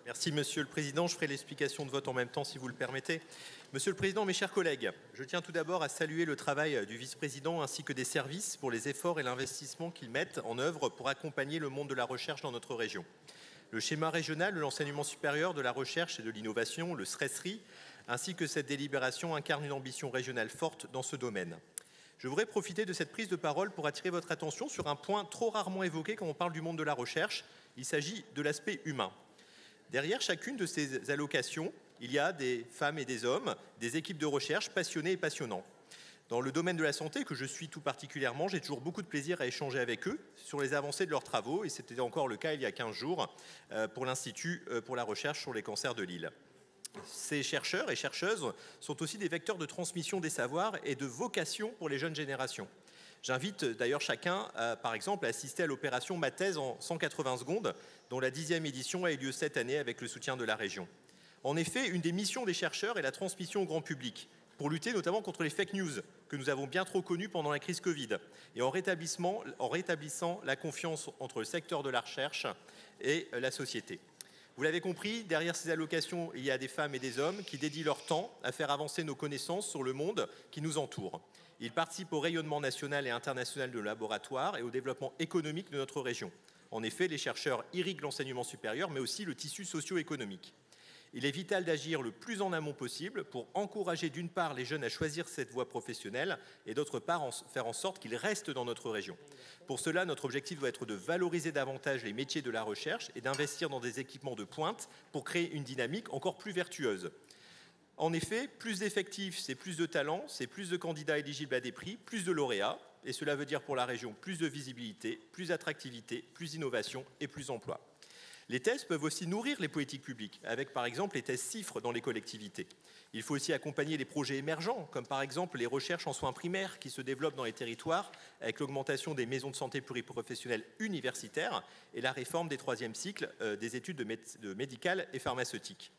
Merci, Monsieur le Président. Je ferai l'explication de vote en même temps, si vous le permettez. Monsieur le Président, mes chers collègues, je tiens tout d'abord à saluer le travail du vice-président ainsi que des services pour les efforts et l'investissement qu'ils mettent en œuvre pour accompagner le monde de la recherche dans notre région. Le schéma régional de l'enseignement supérieur, de la recherche et de l'innovation, le SRESRI, ainsi que cette délibération incarne une ambition régionale forte dans ce domaine. Je voudrais profiter de cette prise de parole pour attirer votre attention sur un point trop rarement évoqué quand on parle du monde de la recherche. Il s'agit de l'aspect humain. Derrière chacune de ces allocations, il y a des femmes et des hommes, des équipes de recherche passionnés et passionnants. Dans le domaine de la santé, que je suis tout particulièrement, j'ai toujours beaucoup de plaisir à échanger avec eux sur les avancées de leurs travaux, et c'était encore le cas il y a 15 jours pour l'Institut pour la recherche sur les cancers de Lille. Ces chercheurs et chercheuses sont aussi des vecteurs de transmission des savoirs et de vocation pour les jeunes générations. J'invite d'ailleurs chacun, par exemple, à assister à l'opération Ma thèse en 180 secondes, dont la 10e édition a eu lieu cette année avec le soutien de la région. En effet, une des missions des chercheurs est la transmission au grand public, pour lutter notamment contre les fake news, que nous avons bien trop connues pendant la crise Covid, et en rétablissant la confiance entre le secteur de la recherche et la société. Vous l'avez compris, derrière ces allocations, il y a des femmes et des hommes qui dédient leur temps à faire avancer nos connaissances sur le monde qui nous entoure. Ils participent au rayonnement national et international de nos laboratoires et au développement économique de notre région. En effet, les chercheurs irriguent l'enseignement supérieur, mais aussi le tissu socio-économique. Il est vital d'agir le plus en amont possible pour encourager d'une part les jeunes à choisir cette voie professionnelle et d'autre part faire en sorte qu'ils restent dans notre région. Pour cela, notre objectif doit être de valoriser davantage les métiers de la recherche et d'investir dans des équipements de pointe pour créer une dynamique encore plus vertueuse. En effet, plus d'effectifs, c'est plus de talents, c'est plus de candidats éligibles à des prix, plus de lauréats, et cela veut dire pour la région plus de visibilité, plus d'attractivité, plus d'innovation et plus d'emploi. Les thèses peuvent aussi nourrir les politiques publiques, avec par exemple les thèses CIFRE dans les collectivités. Il faut aussi accompagner les projets émergents, comme par exemple les recherches en soins primaires qui se développent dans les territoires, avec l'augmentation des maisons de santé pluriprofessionnelles universitaires et la réforme des 3e cycles des études de médicales et pharmaceutiques.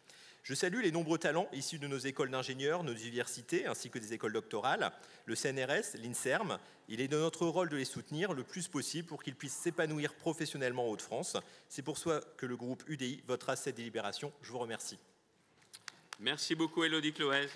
Je salue les nombreux talents issus de nos écoles d'ingénieurs, nos universités, ainsi que des écoles doctorales, le CNRS, l'INSERM. Il est de notre rôle de les soutenir le plus possible pour qu'ils puissent s'épanouir professionnellement en Hauts-de-France. C'est pour cela que le groupe UDI votera cette délibération. Je vous remercie. Merci beaucoup, Élodie Cloez.